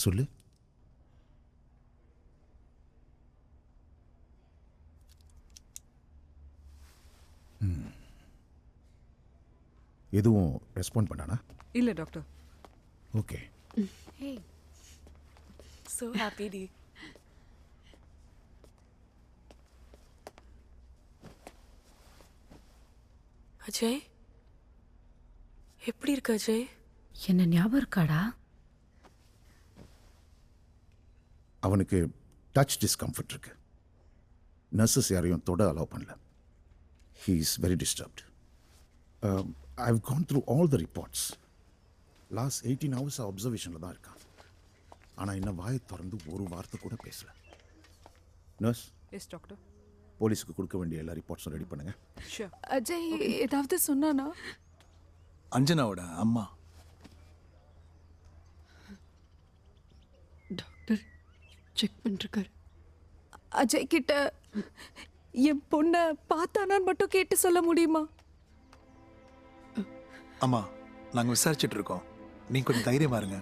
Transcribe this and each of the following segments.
சொல்லு. எதுவும் ரெஸ்பாண்ட் பண்ணானா? இல்ல doctor. Okay. Hey. So happy, Dee. Ajay எப்படி இருக்க அஜய்? என்ன ஞாபகம் இருக்காடா? அவனுக்கு டச் டிஸ்கம்ஃபர்ட் இருக்கு. நர்சஸ் யாரையும் தொட அலோவ் பண்ணல. He is very disturbed. I have gone through all the reports. Last 18 hours அப்சர்வேஷனில் தான் இருக்கான். ஆனால் இன்னும் வாயை திறந்து ஒரு வார்த்தை கூட பேசல. நர்ஸ். Yes doctor. போலீஸுக்கு கொடுக்க வேண்டிய எல்லா ரிப்போர்ட்ஸும் ரெடி பண்ணுங்க. ஷூர். அஜய் ஏதாவது சொன்னானா? அஞ்சனாவோட அம்மா. டாக்டர் செக் பண்ணிருக்காரு. அஜய் கிட்ட என் பொண்ணை பார்த்தானான்னு மட்டும் கேட்டு சொல்ல முடியுமா? அம்மா நாங்கள் விசாரிச்சுட்டு இருக்கோம், நீங்க கொஞ்சம் தைரியமா இருங்க.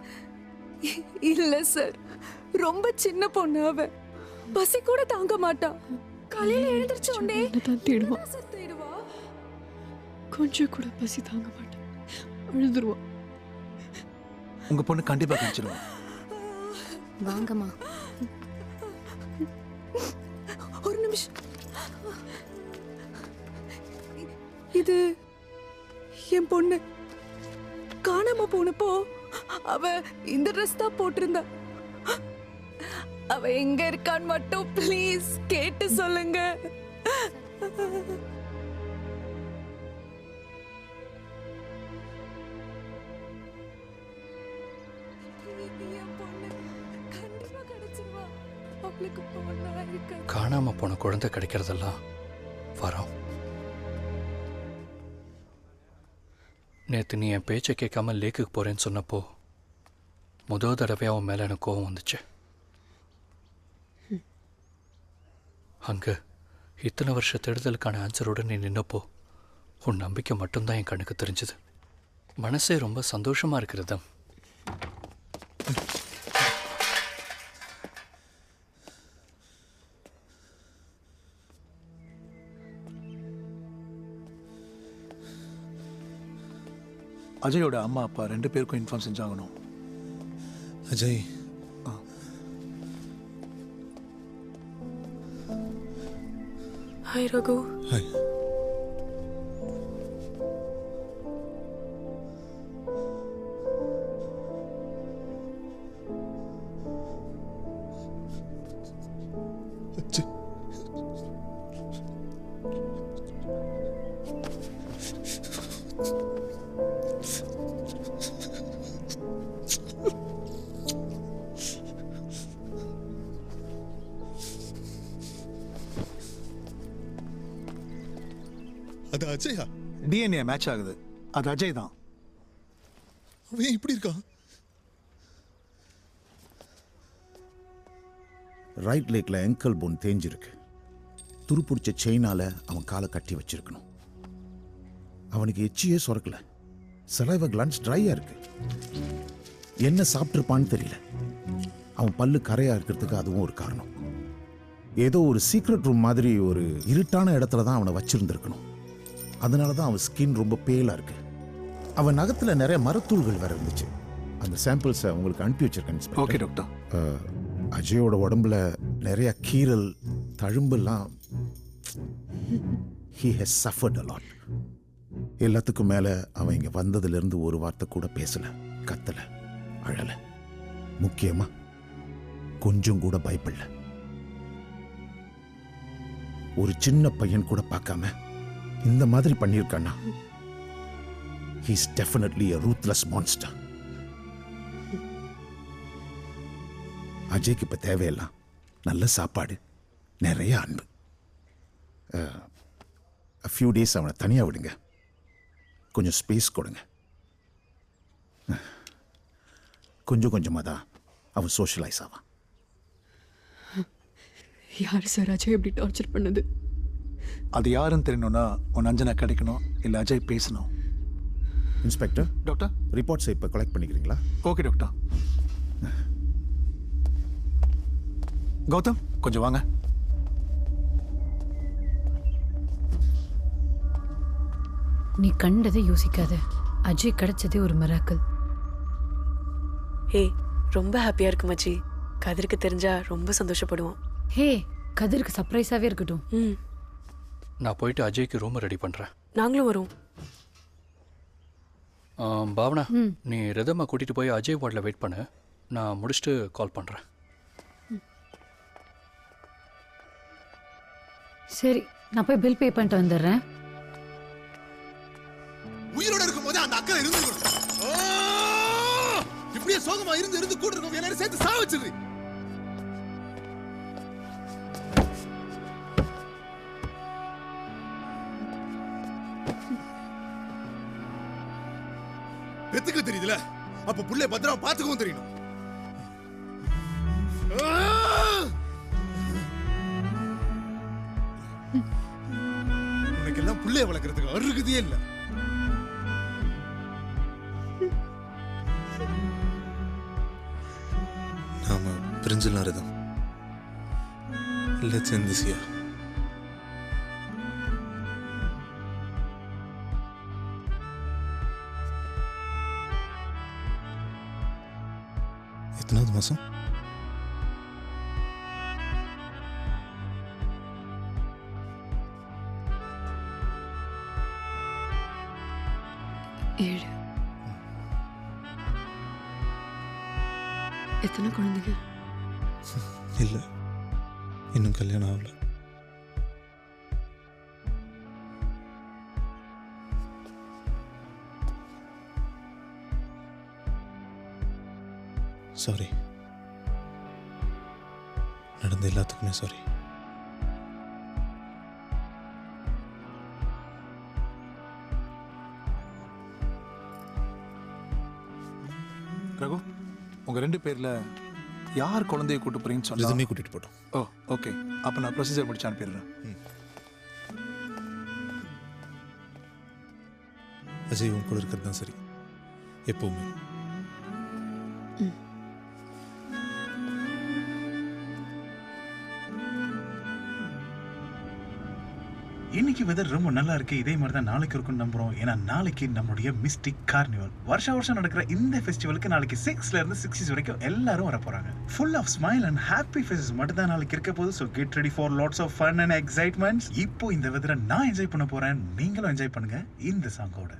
இல்ல சார், ரொம்ப சின்ன பொண்ணு. அவ பசி கூட தாங்க மாட்டா. காலையில எழுந்திருச்ச உடனே தான் தேடுவா. கொஞ்சம் கூட பசி தாங்க மாட்டா, அழுதுருவா. உங்க பொண்ணு கண்டிப்பா கிடைச்சிருவா. வாங்கம்மா. ஒரு நிமிஷம். இது என் பொண்ணு. காணாம போனப்போ அவ இந்த ட்ரெஸ் தான் போட்டிருந்தா. அவ எங்க இருக்கான்னு மட்டும் ப்ளீஸ் கேட்டு சொல்லுங்க. காணாம போன குழந்தை கிடைக்கிறதெல்லாம் வரோம். நேற்று நீ என் பேச்சை கேட்காம லேக்குக்கு போறேன்னு சொன்னப்போ முதல் தடவை அவன் மேல எனக்கு கோவம் வந்துச்சு. அங்க இத்தனை வருஷ தேடுதலுக்கான ஆன்சரோட நீ நின்னப்போ உன் நம்பிக்கை மட்டும்தான் என் கண்ணுக்கு தெரிஞ்சது. மனசே ரொம்ப சந்தோஷமா இருக்கிறது. அஜயோட அம்மா அப்பா 2 பேருக்கும் இன்ஃபார்ம் செஞ்சாகணும். அஜய். ஹாய் ரகு. ஹாய். அஜய். அது அஜயா? டிஎன்ஏ மேட்ச் ஆகுது, அது அஜய் தான். அவன் இப்படி இருக்கான்? ரைட் லேக்ல ankle bone தேஞ்சிருக்கு. துருப்பிடிச்ச செயினால அவன் காலை கட்டி வச்சிருக்கணும். அவனுக்கு எச்சியே சுரக்கல. சலைவா கிளான்ஸ் ட்ரையா இருக்கு. என்ன சாப்பிட்டுருப்பான்னு தெரியல. அவன் பல்லு கரையா இருக்கிறதுக்கு அதுவும் ஒரு காரணம். ஏதோ ஒரு சீக்ரெட் ரூம் மாதிரி ஒரு இருட்டான இடத்துல தான் அவனை வச்சிருந்துருக்கணும். அதனால தான் அவன் ஸ்கின் ரொம்ப பேலா இருக்கு. அவன் நகத்துல நிறைய மரத்தூள்கள் வேற இருந்துச்சு. அந்த சாம்பிள்ஸை உங்களுக்கு அனுப்பி வச்சிருக்கேன். Okay doctor. அஜயோட உடம்புல நிறைய கீறல், தழும்பெல்லாம். he has suffered a lot. எல்லாத்துக்கும் மேல அவன் இங்க வந்ததுல இருந்து ஒரு வார்த்தை கூட பேசல, கத்தல, அழல. முக்கியமா கொஞ்சம் கூட பயப்படல. ஒரு சின்ன பையன் கூட பார்க்காம இந்த மாதிரி பண்ணியிருக்கானா, he is definitely a ruthless monster. அஜய்க்கு இப்ப தேவையெல்லாம் நல்ல சாப்பாடு, நிறைய அன்பு. a few days அவனை தனியா விடுங்க, கொஞ்சம் ஸ்பேஸ் கொடுங்க. கொஞ்சம் கொஞ்சமா தான் அவன் சோஷியலைஸ் ஆவான். யார் சார் அஜய் எப்படி டார்ச்சர் பண்ணது? அது யாருன்னு தெரியணும்னா உன் அஞ்சனா கிடைக்கணும், இல்லை அஜய் பேசணும். இன்ஸ்பெக்டர் டாக்டர், ரிப்போர்ட்ஸை இப்போ கலெக்ட் பண்ணிக்கிறீங்களா? Okay doctor. கௌதம் கொஞ்சம் வாங்க. நீ கண்டதை யோசிக்காத. அஜய் கிடைச்சதே ஒரு மிராக்கிள். ஏய் ரொம்ப ஹாப்பியா இருக்கு மச்சி. கதிருக்கு தெரிஞ்சா ரொம்ப சந்தோஷப்படுவான். ஹே, கதிருக்கு சர்ப்ரைஸாவே இருக்கட்டும். ம் நான் போயிட்டு அஜய்க்கு ரூமை ரெடி பண்ணுறேன். நாங்களும் வரோம். பாவனா, நீ ரிதம்மா கூட்டிகிட்டு போய் அஜய் வார்டில் வெயிட் பண்ணு. நான் முடிச்சுட்டு கால் பண்ணுறேன். சரி, நான் போய் பில் பே பண்ணிட்டு வந்துடுறேன். உயிரோட இருக்கும்போது அந்த அக்கா இருந்திருக்கணும். இப்படியே சோகமா இருந்து இருந்து கூட இருக்கவங்க எல்லாரும் சேர்த்து சாவ வச்சிரு. பெத்துக்க தெரியுதுல, அப்ப புள்ளைய பத்திரமா பாத்துக்கவும் தெரியணும். உனக்கு எல்லாம் புள்ளைய வளர்க்கறதுக்கு அருகதையே இல்லை. நாம பிரிஞ்சிடலாம் ரதம். Let's end this year. எத்தனாவது மாசம்? ஏழு. எத்தனை குழந்தைங்க? இல்ல, இன்னும் கல்யாணம் ஆகல. சாரி, நடந்த எல்லாத்துக்குமே சாரி. ரகு, உங்க 2 பேர்ல யார் குழந்தைய கூட்டு போறீங்கன்னு சொன்னா ரிதமே கூட்டிட்டு போட்டோம். ஓ ஓகே, அப்ப நான் ப்ரொசீஜர் முடிச்சு அனுப்பிடுறேன். அஜய் உன் கூட இருக்கிறது தான் சரி, எப்பவுமே. இன்னைக்கு வெதர் ரொம்ப நல்லா இருக்கு. இதே மாதிரி தான் நாளைக்கு இருக்கும்னு நம்புறோம். ஏன்னா நாளைக்கு நம்மளுடைய மிஸ்டிக் கார்னிவல். வருஷம் நடக்கிற இந்த ஃபெஸ்டிவலுக்கு நாளைக்கு 6ல இருந்து 60s வரைக்கும் எல்லாரும் வர போறாங்க. Full of smile and happy faces மட்டும் தான் நாளைக்கு இருக்க போகுது. So get ready for lots of fun and excitements. இப்போ இந்த வெதரை நான் என்ஜாய் பண்ண போறேன், நீங்களும் என்ஜாய் பண்ணுங்க இந்த சாங்கோட.